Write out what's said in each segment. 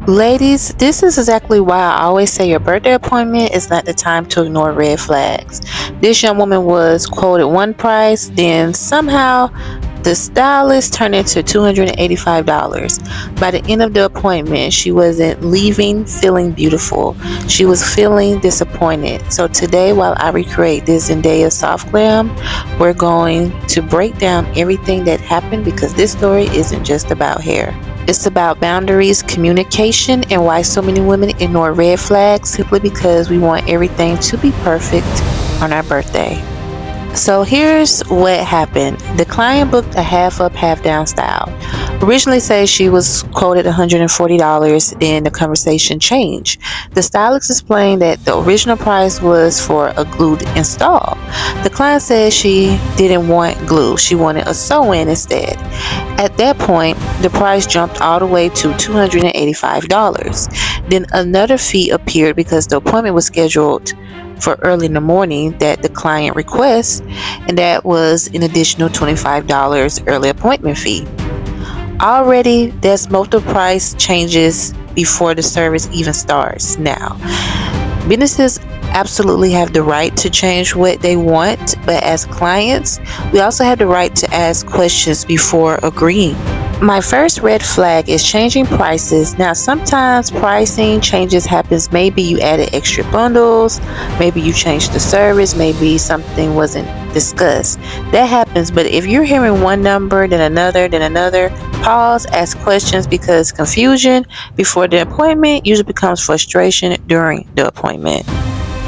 Ladies, this is exactly why I always say your birthday appointment is not the time to ignore red flags. This young woman was quoted one price, then somehow the stylist turned into $285. By the end of the appointment, she wasn't leaving feeling beautiful. She was feeling disappointed. So today, while I recreate this Zendaya soft glam, we're going to break down everything that happened because this story isn't just about hair. It's about boundaries, communication, and why so many women ignore red flags simply because we want everything to be perfect on our birthday. So here's what happened. The client booked a half up, half down style. Originally said she was quoted $140, then the conversation changed. The stylist explained that the original price was for a glued install. The client said she didn't want glue, she wanted a sew-in instead. At that point, the price jumped all the way to $285. Then another fee appeared because the appointment was scheduled for early in the morning that the client requests, and that was an additional $25 early appointment fee. Already, there's multiple price changes before the service even starts. Now, businesses absolutely have the right to change what they want, but as clients, we also have the right to ask questions before agreeing. My first red flag is changing prices. Now, sometimes pricing changes happens. Maybe you added extra bundles, maybe you changed the service, maybe something wasn't discussed. That happens, but if you're hearing one number, then another, pause, ask questions because confusion before the appointment usually becomes frustration during the appointment.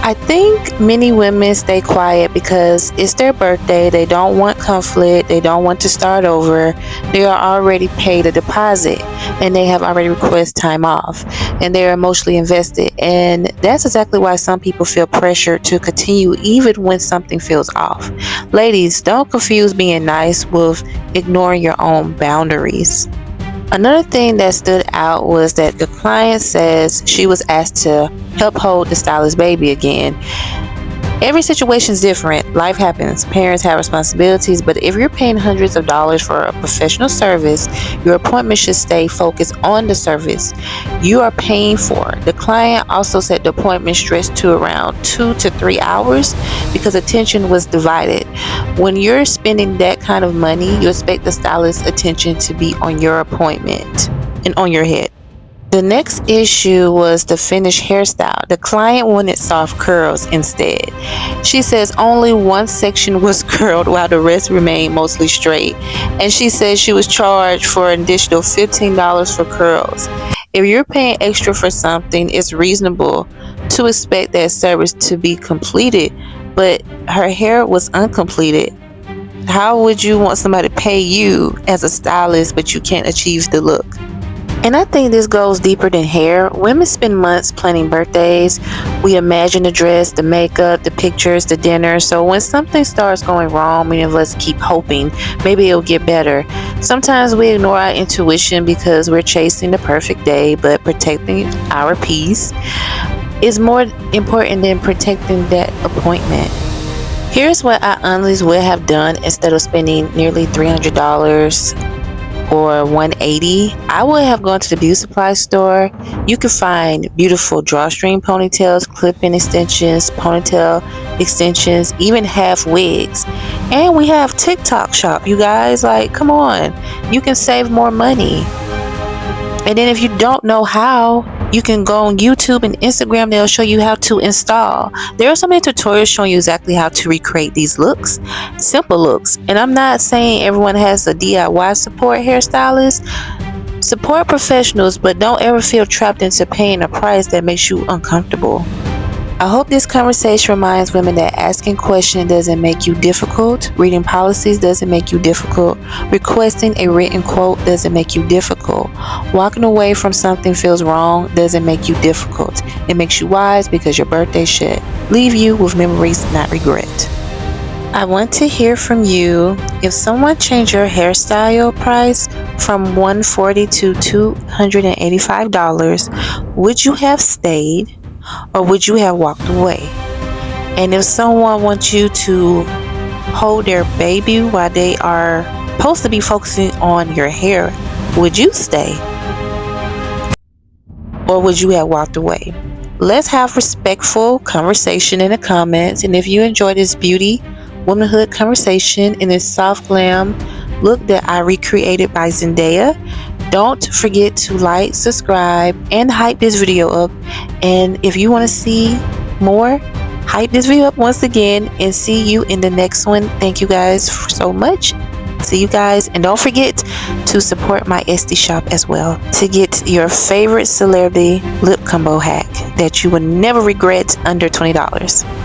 I think many women stay quiet because it's their birthday. They don't want conflict. They don't want to start over. They are already paid a deposit and they have already requested time off and they're emotionally invested. And that's exactly why some people feel pressure to continue even when something feels off. Ladies, don't confuse being nice with ignoring your own boundaries. Another thing that stood out was that the client says she was asked to help hold the stylist's baby again. Every situation is different. Life happens. Parents have responsibilities, but if you're paying hundreds of dollars for a professional service, your appointment should stay focused on the service you are paying for. The client also said the appointment stretched to around 2 to 3 hours because attention was divided. When you're spending that kind of money, you expect the stylist's attention to be on your appointment and on your head. The next issue was the finished hairstyle. The client wanted soft curls instead. She says only one section was curled while the rest remained mostly straight. And she says she was charged for an additional $15 for curls. If you're paying extra for something, it's reasonable to expect that service to be completed, but her hair was uncompleted. How would you want somebody to pay you as a stylist but you can't achieve the look? And I think this goes deeper than hair. Women spend months planning birthdays. We imagine the dress, the makeup, the pictures, the dinner. So when something starts going wrong, many of us keep hoping maybe it'll get better. Sometimes we ignore our intuition because we're chasing the perfect day, but protecting our peace is more important than protecting that appointment. Here's what I honestly would have done instead of spending nearly $300 or $180. I would have gone to the beauty supply store. You can find beautiful drawstring ponytails, clip-in extensions, ponytail extensions, even half wigs. And we have TikTok shop, you guys. Like, come on, you can save more money. And then if you don't know how, you can go on YouTube and Instagram. They'll show you how to install. There are so many tutorials showing you exactly how to recreate these looks, simple looks. And I'm not saying everyone has a DIY support hairstylist. Support professionals, but don't ever feel trapped into paying a price that makes you uncomfortable. I hope this conversation reminds women that asking questions doesn't make you difficult. Reading policies doesn't make you difficult. Requesting a written quote doesn't make you difficult. Walking away from something feels wrong doesn't make you difficult. It makes you wise because your birthday should leave you with memories, not regret. I want to hear from you. If someone changed your hairstyle price from $140 to $285, would you have stayed? Or would you have walked away? And if someone wants you to hold their baby while they are supposed to be focusing on your hair, would you stay? or would you have walked away? Let's have respectful conversation in the comments. And if you enjoy this beauty, womanhood conversation in this soft glam look that I recreated by Zendaya, don't forget to like, subscribe, and hype this video up. And if you want to see more, hype this video up once again, and see you in the next one. Thank you guys so much. See you guys, and don't forget to support my Etsy shop as well to get your favorite celebrity lip combo hack that you will never regret under $20.